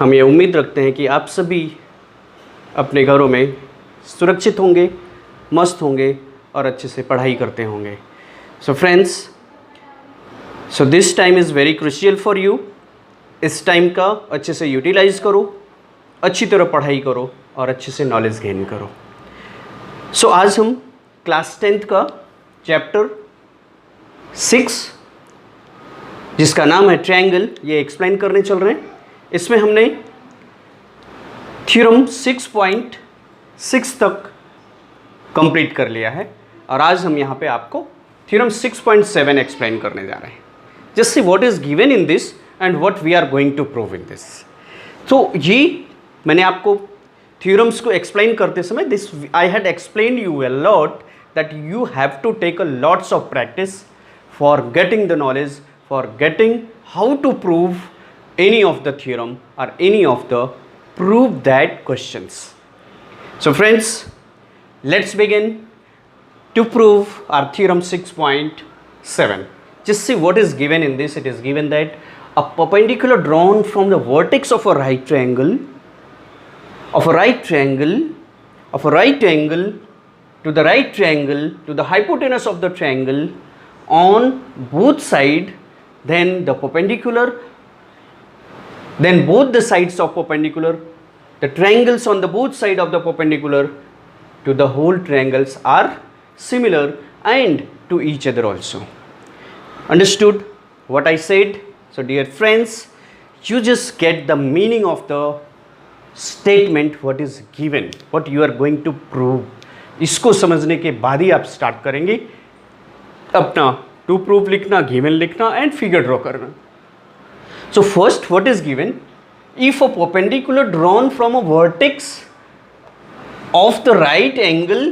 हम ये उम्मीद रखते हैं कि आप सभी अपने घरों में सुरक्षित होंगे, मस्त होंगे और अच्छे से पढ़ाई करते होंगे। So friends, so this time is very crucial for you. इस टाइम का अच्छे से यूटिलाइज करो, अच्छी तरह पढ़ाई करो और अच्छे से नॉलेज गेन करो। सो आज हम क्लास 10th का चैप्टर 6 जिसका नाम है ट्रायंगल, ये एक्सप्लेन करने चल रहे हैं। इसमें हमने थ्योरम 6.6 तक कंप्लीट कर लिया है और आज हम यहाँ पे आपको थ्योरम 6.7 एक्सप्लेन करने जा रहे हैं। Just see what is given in this and what we are going to prove in this. तो ये मैंने आपको थ्योरम्स को एक्सप्लेन करते समय this I had explain you a lot that you have to take a lots of practice for getting the knowledge, for getting how to prove any of the theorem or any of the prove that questions. So friends, let's begin to prove our theorem 6.7. Just see what is given in this. It is given that a perpendicular drawn from the vertex of a right triangle to the right triangle to the hypotenuse of the triangle on both sides, then both the sides of perpendicular, the triangles on the both side of the perpendicular to the whole triangles are similar and to each other also. Understood what I said? So dear friends, you just get the meaning of the statement what is given, what you are going to prove. इसको समझने के बाद ही आप start करेंगे अपना to prove लिखना, given लिखना and figure draw करना। So first, what is given? If a perpendicular drawn from a vertex of the right angle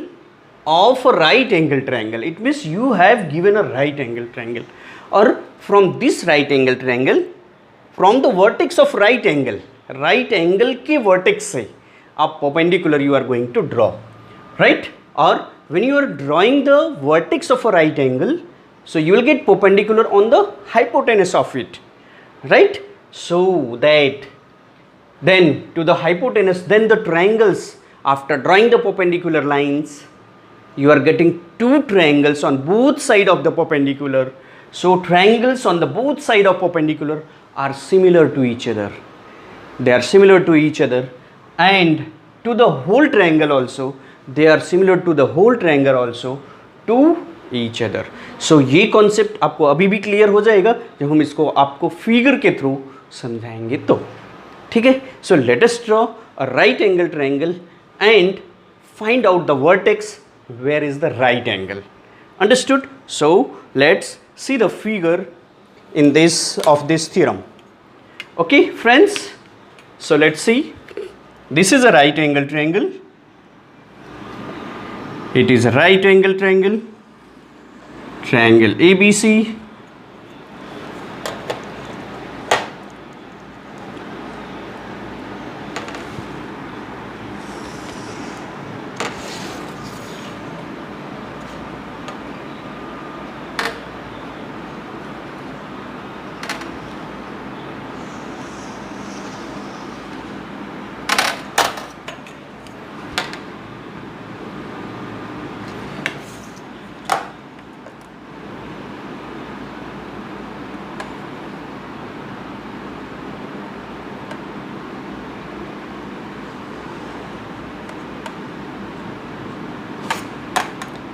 of a right angle triangle, it means you have given a right angle triangle, or from this right angle triangle, from the vertex of right angle के vertex से आप perpendicular you are going to draw, right? Or when you are drawing the vertex of a right angle, so you will get perpendicular on the hypotenuse of it. Right? So that then to the hypotenuse, then the triangles, after drawing the perpendicular lines, you are getting two triangles on both side of the perpendicular. So triangles on the both side of perpendicular are similar to each other. They are similar to each other, and to the whole triangle also, they are similar to the whole triangle also to each other. So ये concept आपको अभी भी clear हो जाएगा जब हम इसको आपको फिगर के थ्रू समझाएंगे तो, ठीक है। So let us draw a right angle triangle and find out the vertex where is the right angle. Understood? So let's see the figure in this of this theorem. Okay friends, so let's see, this is a right angle triangle, it is a right angle triangle ABC,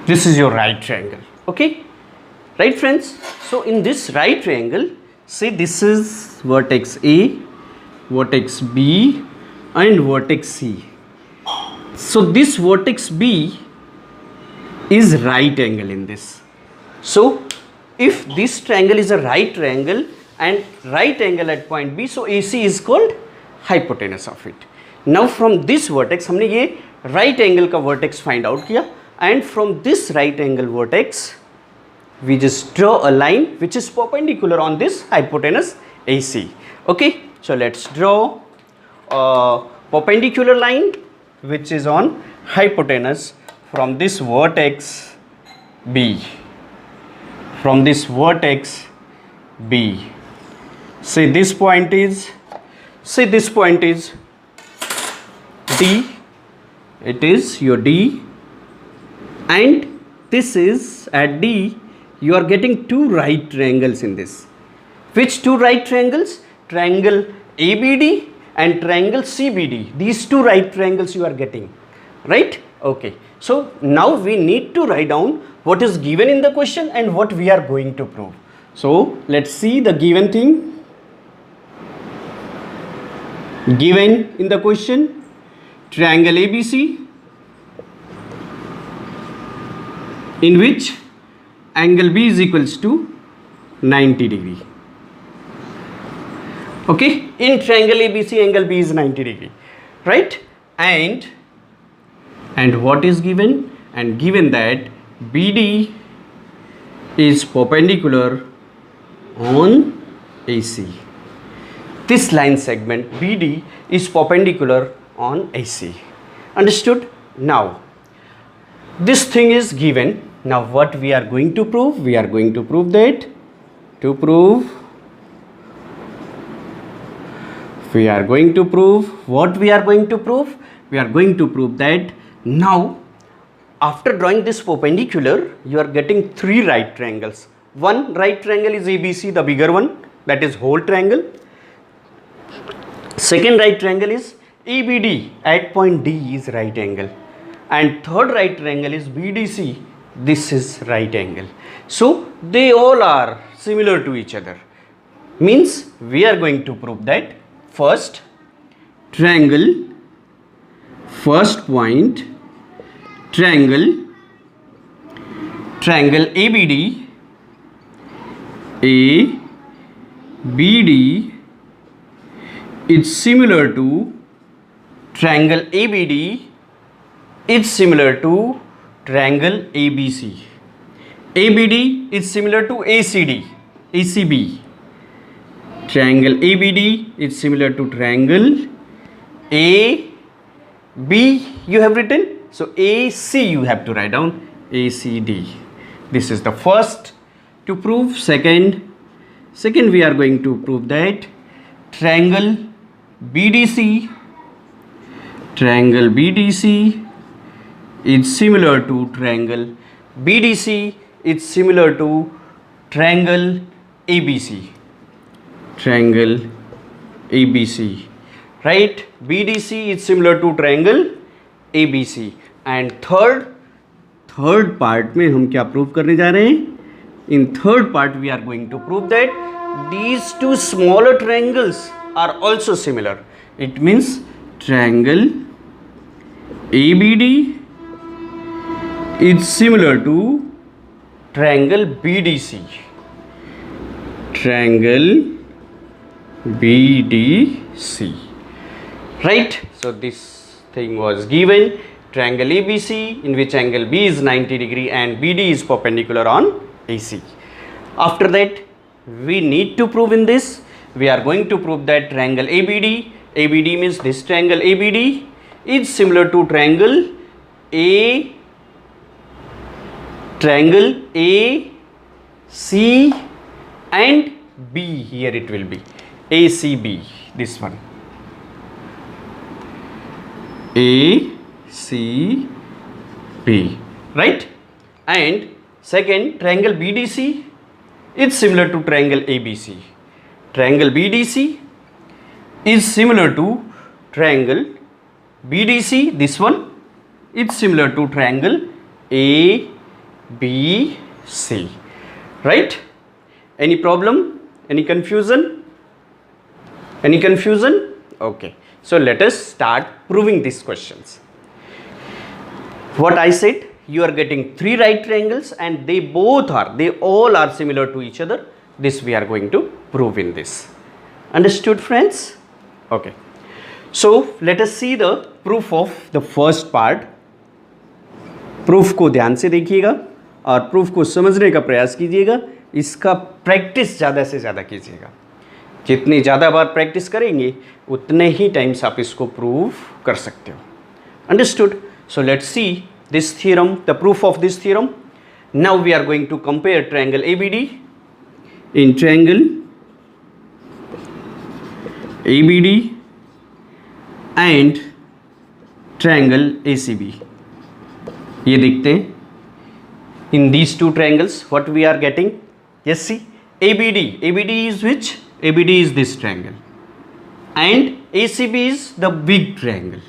this is your right triangle. Okay, right friends? So in this right triangle, say this is vertex A, vertex B and vertex C. So this vertex B is right angle in this. So if this triangle is a right triangle and right angle at point B, so AC is called hypotenuse of it. Now from this vertex हमने ये right angle का vertex find out किया, and from this right angle vertex we just draw a line which is perpendicular on this hypotenuse AC. Okay, so let's draw a perpendicular line which is on hypotenuse from this vertex B, from this vertex B. Say this point is say this point is D, it is your D, and this is at D, you are getting two right triangles in this. Which two right triangles? Triangle ABD and triangle CBD. These two right triangles you are getting, right? Okay. So now we need to write down what is given in the question and what we are going to prove. So let's see the given thing. Given in the question, triangle ABC, in which angle B is equals to 90 degree. Okay, in triangle ABC, angle B is 90 degree, right? And what is given? And given that BD is perpendicular on AC. This line segment BD is perpendicular on AC. Understood? Now, this thing is given. Now, what we are going to prove? We are going to prove that we are going to prove what we are going to prove? We are going to prove that now, after drawing this perpendicular, you are getting three right triangles. One right triangle is ABC, the bigger one, that is whole triangle. Second right triangle is ABD, at point D is right angle. And third right triangle is BDC, this is right angle. So they all are similar to each other. Means we are going to prove that first triangle, first point, triangle ABD, ABD is similar to triangle ABD is similar to triangle ABC. ABD is similar to ACB. Triangle ABD is similar to triangle AB, you have written. So AC you have to write down, ACD. This is the first to prove. Second we are going to prove that triangle BDC is similar to triangle BDC is similar to triangle ABC. Triangle ABC, right? BDC is similar to triangle ABC. And third part में हम क्या prove करने जा रहे हैं? In third part we are going to prove that these two smaller triangles are also similar. It means triangle ABD is similar to triangle BDC. Triangle BDC, right? So this thing was given, triangle ABC in which angle B is 90 degree and BD is perpendicular on AC. After that we need to prove in this, we are going to prove that triangle ABD means this triangle ABD is similar to triangle AC and B, here it will be ACB, this one ACB, right? And second, triangle BDC is similar to triangle ABC. Triangle BDC is similar to triangle BDC, this one is similar to triangle ABC, right? Any problem? Any confusion? Okay, so let us start proving these questions. What I said, you are getting three right triangles and they all are similar to each other. This we are going to prove in this. Understood, friends? Okay, so let us see the proof of the first part. Proof को ध्यान से देखिएगा और proof को समझने का प्रयास कीजिएगा. इसका प्रैक्टिस ज़्यादा से ज़्यादा कीजिएगा. जितनी ज़्यादा बार प्रैक्टिस करेंगे उतने ही टाइम्स आप इसको प्रूव कर सकते हो. Understood? So let's C this theorem, the proof of this theorem. Now we are going to compare triangle ABD. In triangle ABD and triangle ACB. ये देखते हैं in these two triangles what we are getting. Yes, see ABD is which? ABD is this triangle and ACB is the big triangle,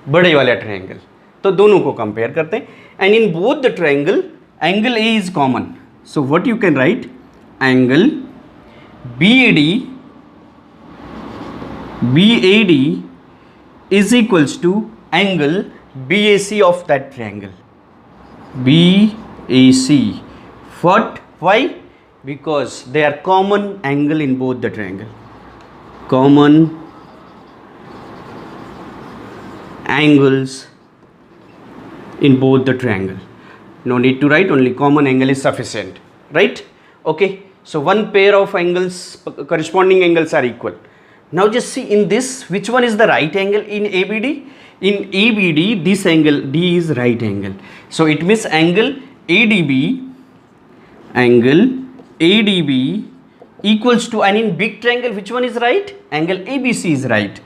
बड़े वाला triangle. तो दोनों को compare करते हैं and in both the triangle angle A is common. So what you can write? Angle BAD is equals to angle BAC of that triangle. BAC. What? Why? Because they are common angle in both the triangle. Common angles in both the triangle. No need to write, only common angle is sufficient, right? Okay, so one pair of angles, corresponding angles are equal. Now just see in this, which one is the right angle in ABD? In ABD, this angle D is right angle. So it means angle ADB equals to, and in big triangle which one is right? Angle ABC is right.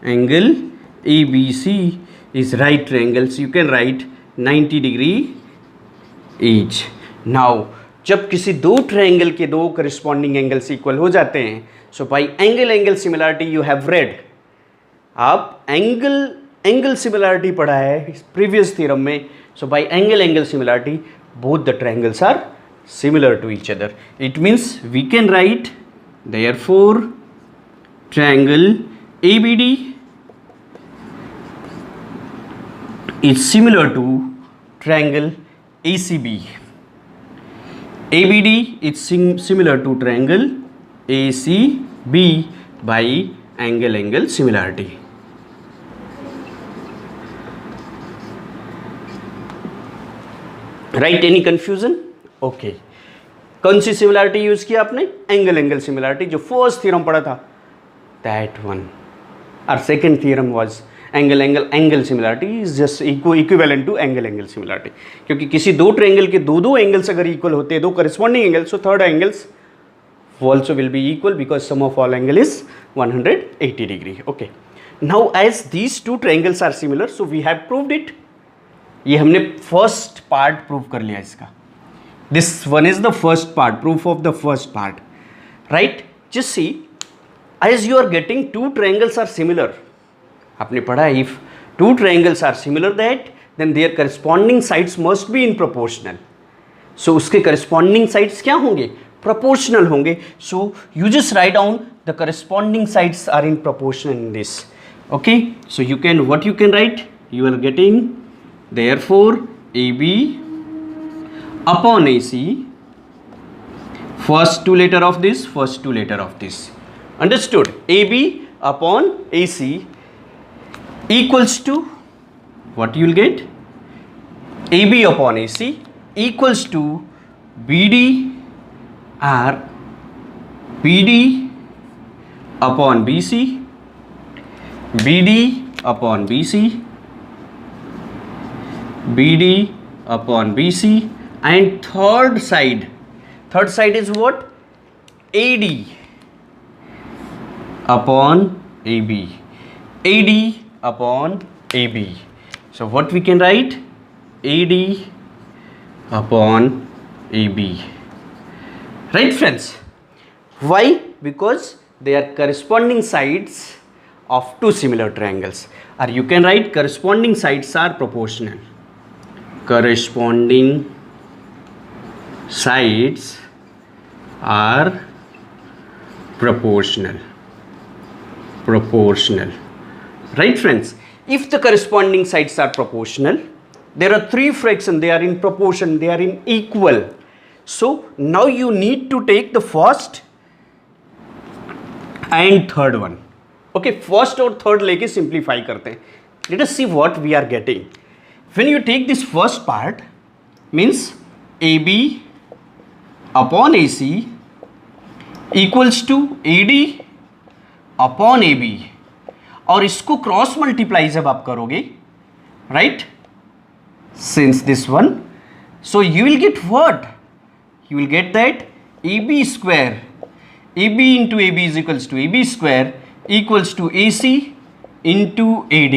Angle ABC is right triangle. So you can write 90 degree each. Now जब किसी दो triangle के दो corresponding angles equal हो जाते हैं, so by angle similarity you have read. आप angle similarity पढ़ा है प्रीवियस थ्योरम में. So by angle similarity both the triangles are similar to each other. It means we can write therefore triangle ABD is similar to triangle ACB. ABD is similar to triangle ACB by angle similarity. Right? Any confusion? Okay कौन सी similarity use किया आपने? Angle similarity, जो first theorem पढ़ा था that one. और second theorem was angle similarity is just equivalent to angle similarity. क्योंकि किसी दो ट्रायंगल के दो एंगल्स अगर इक्वल होते हैं, दो corresponding angles, so third angles also will be equal because sum of all angle is 180 degree. Okay, now as these two triangles are similar, so we have proved it. ये हमने first part prove कर लिया इसका. This one is the first part, proof of the first part, right? Just see, as you are getting two triangles are similar. आपने पढ़ा if two triangles are similar that then their corresponding sides must be in proportional. So उसके corresponding sides क्या होंगे? Proportional होंगे. So you just write down the corresponding sides are in proportion in this. Okay? So you can, what you can write? You are getting therefore AB upon AC, first two letter of this, first two letter of this. Understood? AB upon AC equals to what you will get? AB upon AC equals to BD or BD upon BC, BD upon BC, BD upon BC, and third side is what? AD upon AB, AD upon AB. So what we can write? AD upon AB. Right, friends? Why? Because they are corresponding sides of two similar triangles. Or you can write corresponding sides are proportional. Corresponding sides are proportional. Right, friends? If the corresponding sides are proportional, there are three fractions, they are in proportion, they are in equal. So now you need to take the first and third one. Okay, first और third लेके simplify करते हैं. Let us see what we are getting. When you take this first part, means AB upon AC equals to AD upon AB, और इसको cross multiply जब आप करोगे, right, since this one, so you will get what? You will get that AB square, AB into AB is equals to AB square equals to AC into AD.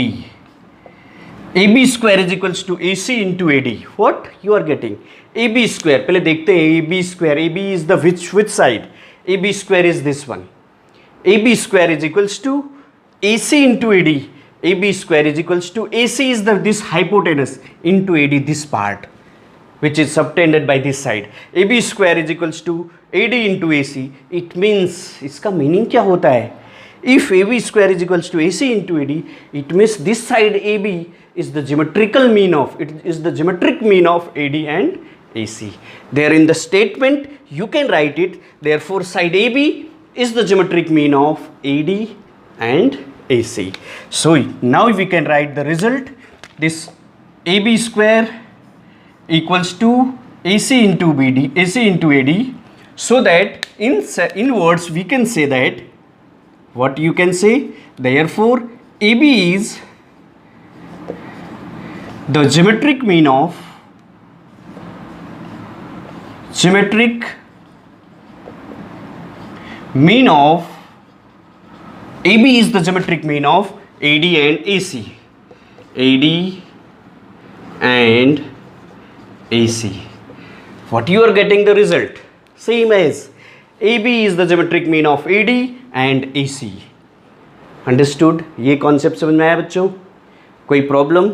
AB square is equals to AC into AD. What you are getting? AB square. पहले देखते हैं AB square. AB is the which side? AB square is this one. AB square is equals to AC into AD. AB square is equals to AC is this hypotenuse into AD, this part which is subtended by this side. AB square is equals to AD into AC. It means इसका meaning क्या होता है? If AB square is equals to AC into AD, it means this side AB is the geometrical mean of geometric mean of AD and AC. There in the statement you can write it. Therefore, side AB is the geometric mean of AD and AC. So now we can write the result. This AB square equals to AC into AD. So that in words we can say that. What you can say? Therefore, AB is the geometric mean of AB is the geometric mean of AD and AC. AD and AC. What you are getting the result? Same as AB is the geometric mean of AD and AC. Understood? ये concept समझ में आया बच्चों? कोई problem?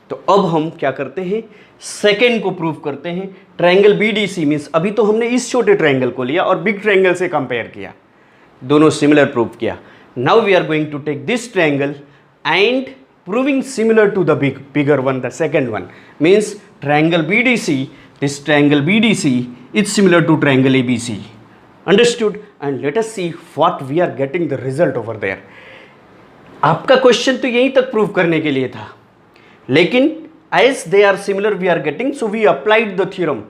तो अब हम क्या करते हैं, सेकेंड को प्रूव करते हैं. ट्रायंगल BDC मीन्स अभी तो हमने इस छोटे ट्रायंगल को लिया और बिग ट्रायंगल से कंपेयर किया, दोनों सिमिलर प्रूव किया. Now we are going to take this triangle and proving similar to the bigger one, the second one. Means triangle BDC, this triangle BDC is similar to triangle ABC. Understood? And let us see what we are getting the result over there. आपका question तो यहीं तक prove करने के लिए था, लेकिन as they are similar we are getting, so we applied the theorem.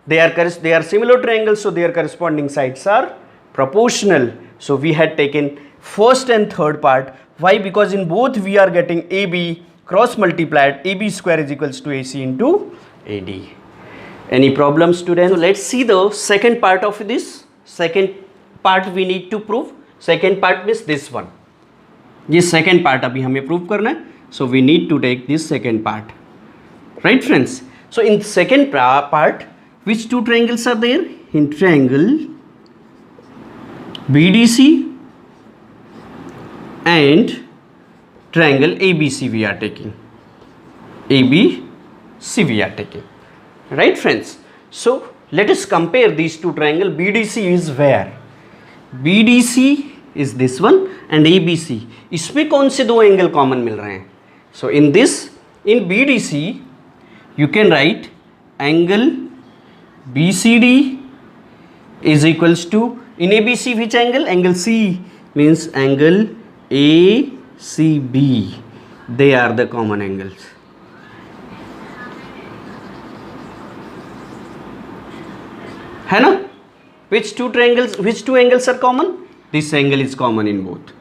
They are similar triangles, so their corresponding sides are proportional. So we had taken first and third part. Why? Because in both we are getting AB cross multiplied, AB square is equals to AC into AD. Any problem, students? So let's see the second part of this. Second part we need to prove. Second part means this one. ये second part अभी हमें prove करना है. So we need to take this second part. Right, friends? So in second part, which two triangles are there? In triangle BDC and triangle ABC we are taking. ABC we are taking. Right, friends? So let us compare these two triangles. BDC is where? BDC is this one and ABC. इसमें कौन से दो angle common मिल रहे हैं? So in this, in BDC you can write angle BCD is equals to, in ABC which angle? Angle C, means angle ACB. They are the common angles. है ना? Which two angles are common? This angle is common in both.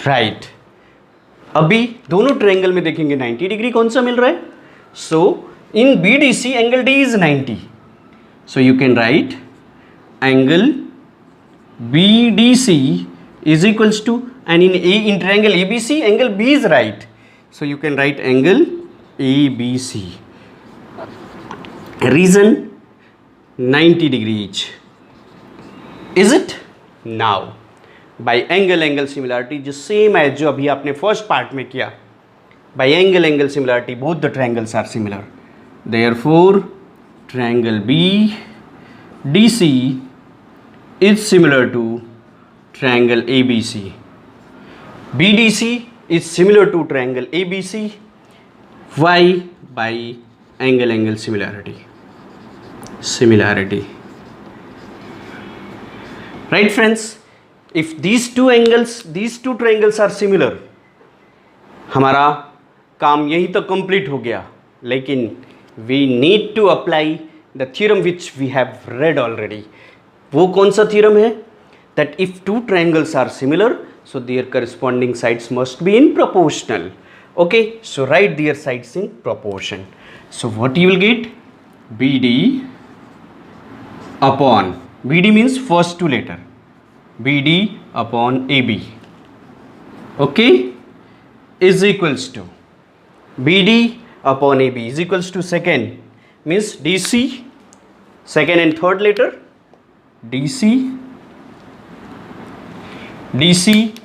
Right. अभी दोनों triangle में देखेंगे 90 degree कौन सा मिल रहा है? So in BDC angle D is 90. So you can write angle BDC is equals to, and in triangle ABC angle B is right. So you can write angle ABC. Reason 90 degree each. Is it? Now by angle similarity, जो same as जो अभी आपने first part में किया, by angle similarity both the triangles are similar. Therefore triangle BDC is similar to triangle ABC. BDC is similar to triangle ABC. Why? By angle similarity. Right, friends? If these two triangles are similar, हमारा काम यहीं तक complete हो गया. लेकिन we need to apply the theorem which we have read already. वो कौन सा theorem है? That if two triangles are similar, so their corresponding sides must be in proportional. Okay, so write their sides in proportion. So what you will get? BD upon, BD means first two letter, BD upon AB. Okay, is equals to BD upon AB is equals to second, means DC, second and third letter, DC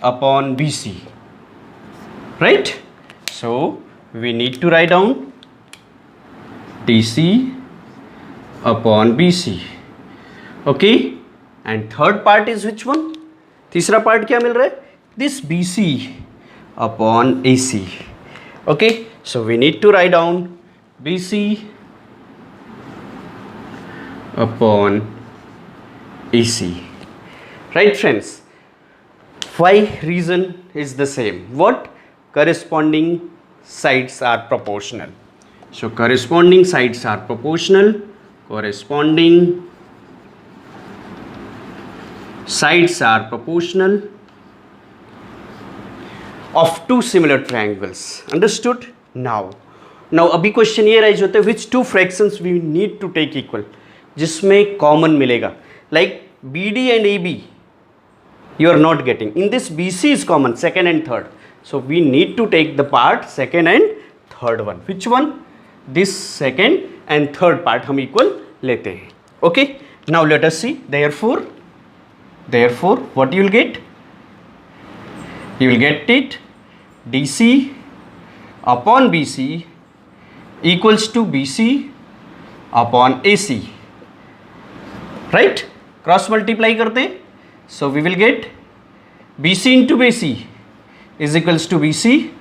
upon BC, right? So we need to write down DC upon BC, okay? And third part is which one? तीसरा part क्या मिल रहा है? This BC upon AC, okay? So we need to write down BC upon AC, right friends? Why reason is the same? What? Corresponding sides are proportional. So corresponding sides are proportional. Corresponding sides are proportional of two similar triangles. Understood? Now अभी question ये rise होता है which two fractions we need to take equal, जिसमें common मिलेगा. Like BD and AB you are not getting. In this BC is common, second and third. So we need to take the part second and third one. Which one? This second and third part हम equal लेते हैं. Okay. Now let us see. Therefore what you will get? You will get it DC upon BC equals to BC upon AC. Right? Cross multiply करते हैं. So we will get BC into BC is equals to BC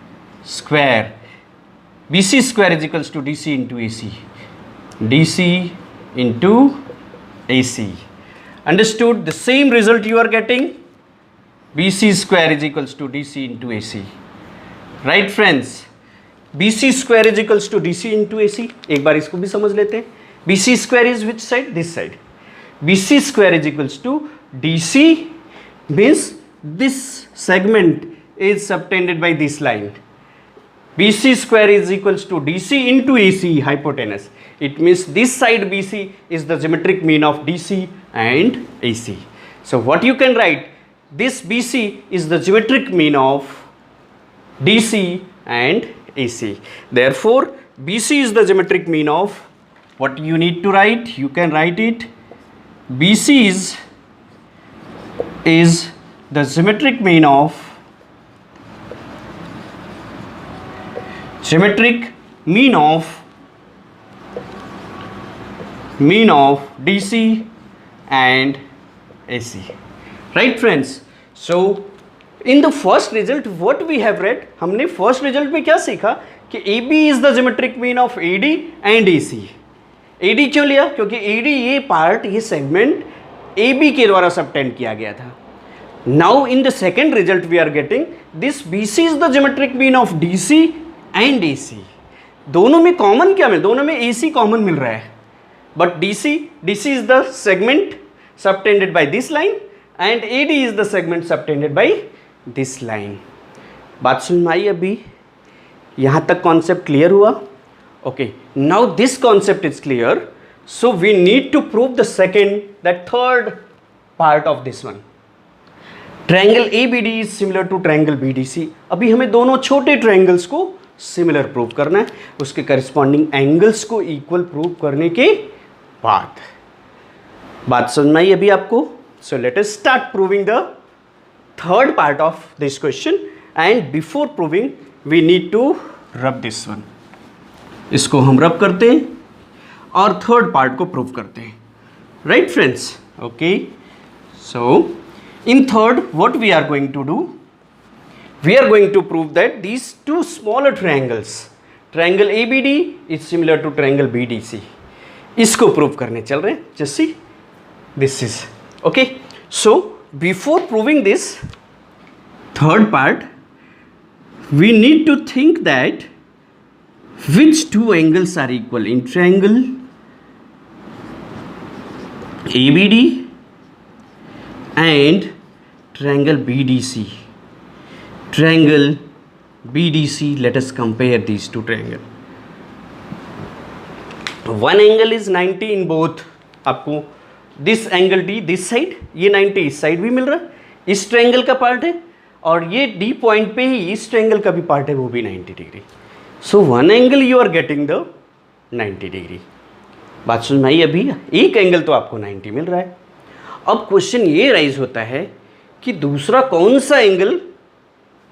square. BC square is equals to DC into AC. DC into AC. Understood? The same result you are getting. BC square is equals to DC into AC. Right friends? BC square is equals to DC into AC. एक बार इसको भी समझ लेते हैं. BC square is which side? This side. BC square is equals to DC, means this segment is subtended by this line. BC square is equals to DC into AC hypotenuse. It means this side BC is the geometric mean of DC and AC. So what you can write, this BC is the geometric mean of DC and AC. Therefore BC is the geometric mean of, what you need to write, you can write it, BC is the geometric mean of DC and AC. Right friends? So in the first result what we have read, हमने first result में क्या सीखा कि AB is the geometric mean of AD and AC. AD क्यों लिया? क्योंकि AD ये part, ये सेगमेंट AB के द्वारा सबटेंड किया गया था. Now in the second result we are getting this BC is the geometric mean of DC and AC. दोनों में कॉमन क्या मिल, दोनों में AC कॉमन मिल रहा है, but DC is the segment subtended by this line and AD is the segment subtended by this line. बात सुन में आई अभी? यहाँ तक कॉन्सेप्ट क्लियर हुआ? Okay, now this concept is clear. So we need to prove the third part of this one. Triangle ABD is similar to triangle BDC. अभी हमें दोनों छोटे ट्रायंगल्स को सिमिलर प्रूव करना है, उसके करस्पॉन्डिंग एंगल्स को इक्वल प्रूव करने के बाद. बात समझ में आई अभी आपको? So let us start proving the third part of this question, and before proving we need to rub this one. इसको हम रब करते हैं और थर्ड पार्ट को प्रूव करते हैं. Right friends? Okay. So in third what we are going to do, we are going to prove that these two smaller triangles, triangle ABD is similar to triangle BDC. इसको prove करने चल रहे हैं. Just see, this is okay. So before proving this third part we need to think that which two angles are equal in triangle ABD and triangle BDC. Triangle BDC, let us compare these two triangles. One angle is 90 in both. आपको this angle D this side, ये 90 इस side भी मिल रहा है, इस triangle का part है, और ये डी पॉइंट पे ही इस ट्रायंगल का भी पार्ट है, वो भी 90 degree. So one angle you are getting the 90 degree. बात सुन भाई, अभी एक एंगल तो आपको 90 मिल रहा है। अब क्वेश्चन ये राइज होता है कि दूसरा कौन सा एंगल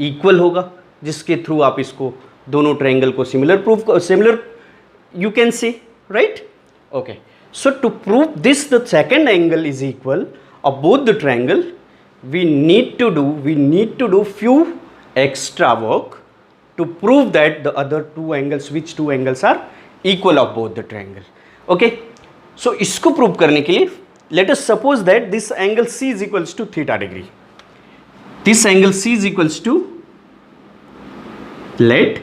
इक्वल होगा जिसके थ्रू आप इसको दोनों ट्रायंगल को similar you can say, right? Okay, so to prove this the second angle is equal of both the triangle, we need to do few extra work to prove that the other two angles, which two angles are equal of both the triangle. Okay, so इसको prove करने के लिए let us suppose that this angle C is equals to theta degree. This angle C is equals to, let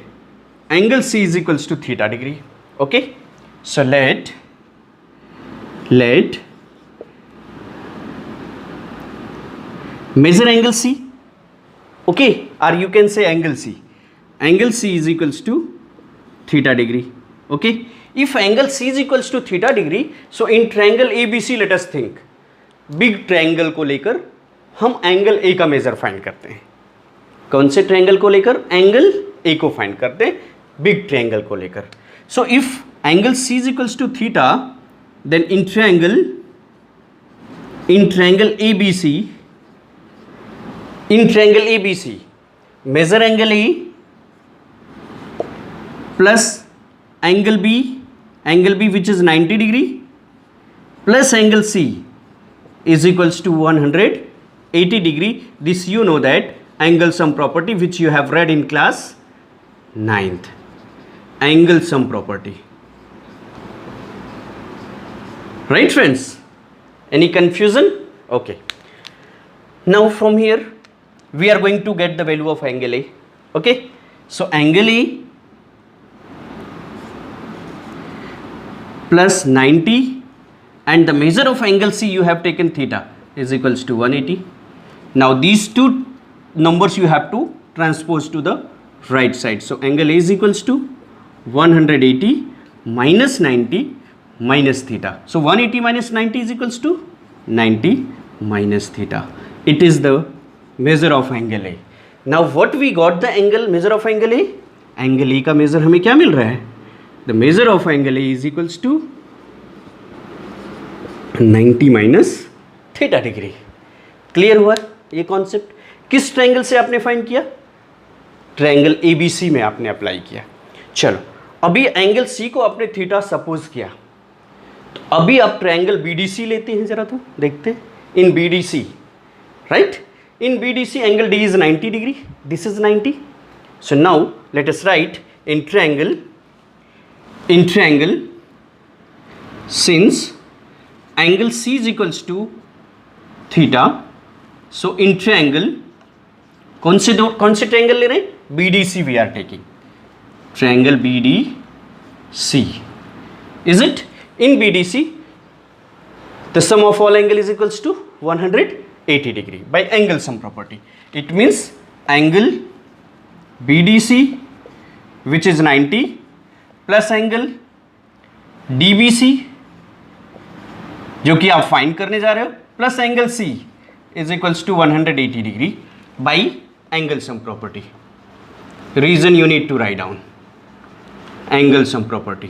angle C is equals to theta degree. Okay, so let measure angle C. Okay, or you can say angle C. Angle C is equals to theta degree. Okay, if angle C is equals to theta degree, so in triangle ABC let us think, big triangle को लेकर हम angle A का measure find करते हैं। कौन से triangle को लेकर? एंगल A को फाइंड करते हैं, बिग ट्रायंगल को लेकर। So if angle C is equals to theta, then in triangle ABC, measure angle A plus angle B which is 90 degree plus angle C is equals to 180 degree. This you know that angle sum property which you have read in class 9th. Angle sum property, right friends? Any confusion? Okay, now from here we are going to get the value of angle A. Okay, so angle A plus 90 and the measure of angle C you have taken theta is equals to 180. Now these two numbers you have to transpose to the right side. So angle A is equals to 180 minus 90 minus theta. So 180 minus 90 is equals to 90 minus theta. It is the measure of angle A. Now what we got the angle measure of angle A? Angle A का measure हमें क्या मिल रहा है? The measure of angle A is equals to 90 minus theta degree. Clear हुआ ये concept? किस triangle से आपने फाइंड किया? ट्रायंगल ABC में आपने अप्लाई किया। चलो अभी एंगल C को आपने थीटा सपोज किया, तो अभी आप ट्रायंगल BDC लेते हैं, जरा तो देखते हैं। इन BDC, right, in BDC angle D is 90 degree, this is 90. So now let us write in triangle since angle C is equals to theta, so in triangle कौन से ट्रायंगल ले रहे हैं? BDC we are taking. Triangle BDC, is it? In BDC the sum of all angle is equals to 180 degree by angle sum property. It means angle BDC which is 90 plus angle DBC जो कि आप find करने जा रहे हो plus angle C is equals to 180 degree by angle sum property. Reason you need to write down angle sum property.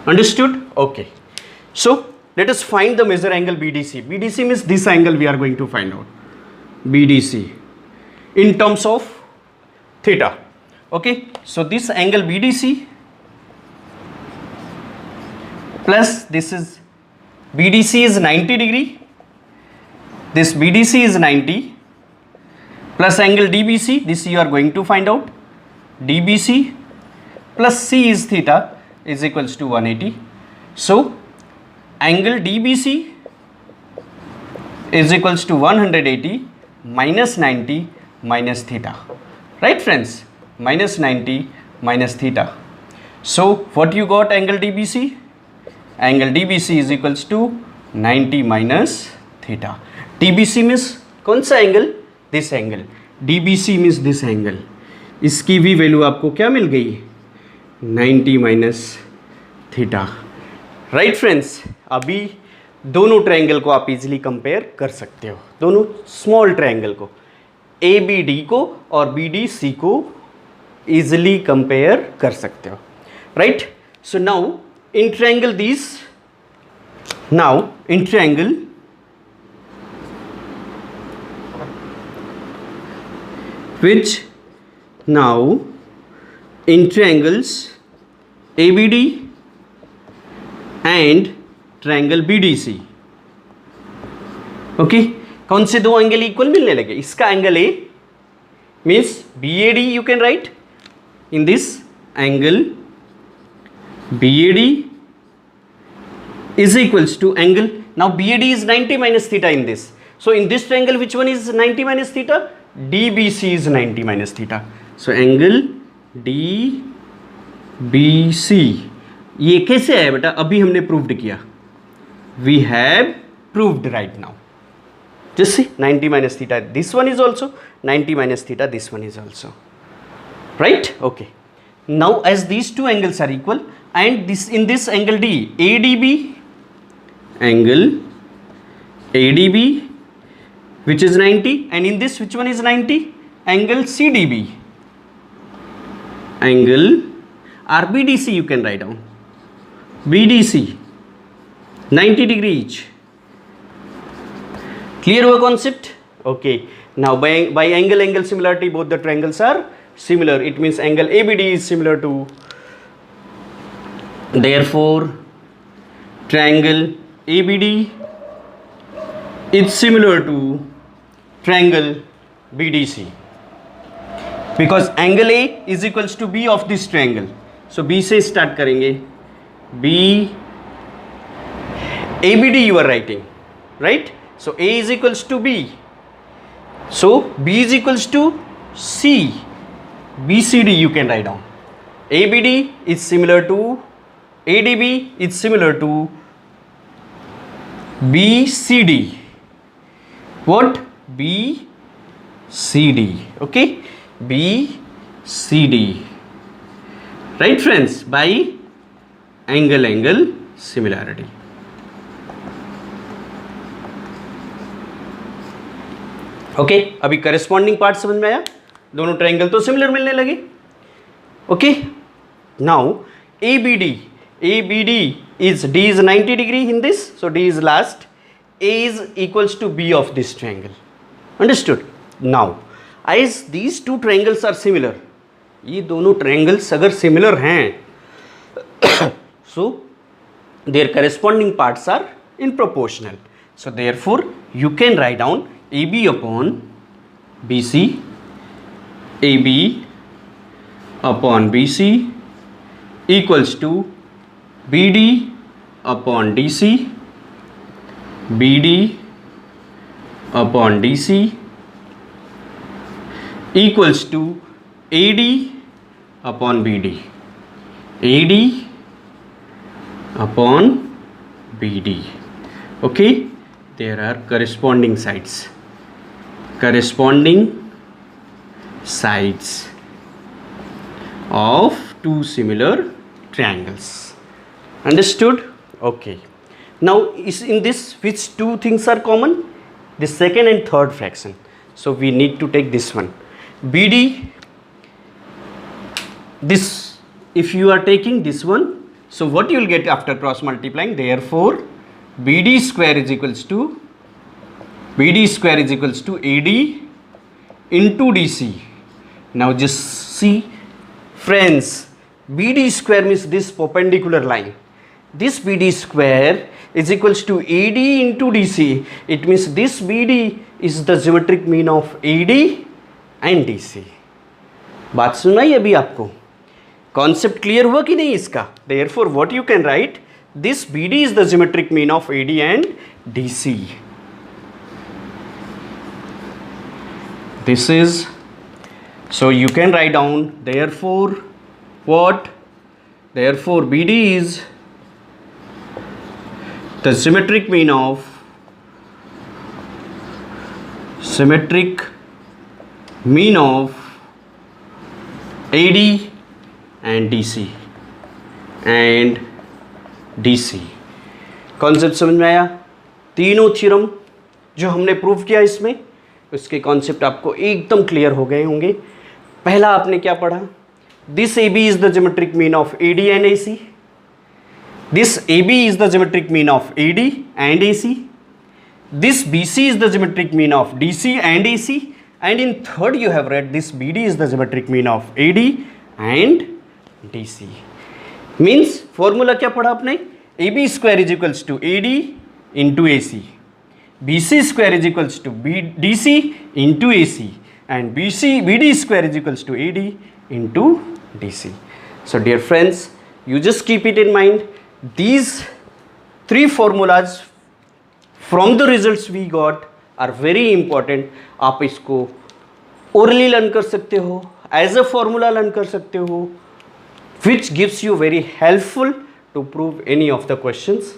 Understood? Okay, so let us find the measure angle BDC. BDC means this angle we are going to find out. BDC in terms of theta. Okay, so this angle BDC plus this is BDC is 90 degree, this BDC is 90 plus angle DBC, this you are going to find out. DBC plus C is theta is equals to 180. So angle DBC is equals to 180 minus 90 minus theta, right friends? Minus 90 minus theta. So what you got angle DBC? Angle DBC is equals to 90 minus theta. DBC means कौन सा angle? This angle. DBC means this angle. इसकी भी value आपको क्या मिल गई? 90 minus theta. Right friends, अभी दोनों triangle को आप इजीली कंपेयर कर सकते हो, दोनों स्मॉल ट्रायंगल को. ए बी डी को और बी डी सी को इजिली कंपेयर कर सकते हो, right. So now in triangle this, now in triangle which now in triangles ABD and triangle BDC, okay, कौन से दो एंगल इक्वल मिलने लगे. इसका angle A means BAD, you can write in this angle BAD is equals to angle, now BAD is 90 minus theta in this, so in this triangle which one is 90 minus theta, DBC is 90 minus theta, so angle DBC. ये कैसे है बेटा, अभी हमने proved किया, we have proved right now. Just see 90 minus theta, this one is also 90 minus theta, this one is also, right. Okay, now as these two angles are equal and this in this angle D, ADB, angle ADB which is 90, and in this which one is 90, angle CDB, angle RBDC, you can write down BDC 90 degree each. Clear हुआ concept? Okay, now by angle similarity both the triangles are similar, it means angle ABD is similar to, therefore triangle ABD is similar to triangle BDC, because angle A is equals to B of this triangle. So B से start करेंगे, B ABD you are writing, right. So A is equals to B, so B is equals to C, BCD you can write down. ABD is similar to ADB is similar to BCD. What? BCD. Okay, BCD, right friends, by angle similarity. Okay, अभी corresponding part समझ में आया, दोनों triangle तो similar मिलने लगे. Okay, now ABD is D is 90 degree in this, so D is last, A is equals to B of this triangle. Understood? Now as these two triangles are similar, ये दोनों triangles अगर similar हैं so their corresponding parts are in proportional, so therefore you can write down AB upon BC, AB upon BC equals to BD upon DC, BD upon DC equals to AD upon BD, AD upon BD. Okay, there are corresponding sides of two similar triangles. Understood? Okay, now is in this which two things are common? The second and third fraction. So we need to take this one, BD, this, if you are taking this one, so what you will get after cross multiplying, therefore BD square is equals to AD into DC. Now just see friends, BD square means this perpendicular line, this BD square is equals to AD into DC. It means this BD is the geometric mean of AD and DC. बात सुनाई अभी आपको, concept clear हुआ कि नहीं इसका? Therefore what you can write, this BD is the geometric mean of AD and DC. This is, so you can write down, therefore what? Therefore BD is the symmetric mean of AD and DC. Concept समझ में आया? तीनों theorem जो हमने prove किया इसमें, इसके concept आपको एकदम क्लियर हो गए होंगे। पहला आपने क्या पढ़ा, this A B is the geometric mean of A D and A C, this A B is the geometric mean of A D and A C, this BC is the geometric mean of DC and AC, and in third you have read this BD is the geometric mean of AD and DC. Means formula क्या पढ़ा आपने, AB square is equals to AD into AC, BC square is equals to DC into AC, and BD square is equals to AD into DC. So dear friends, you just keep it in mind, these three formulas from the results we got are very important. आप इसको orally learn कर सकते हो, as a formula learn कर सकते हो, which gives you very helpful to prove any of the questions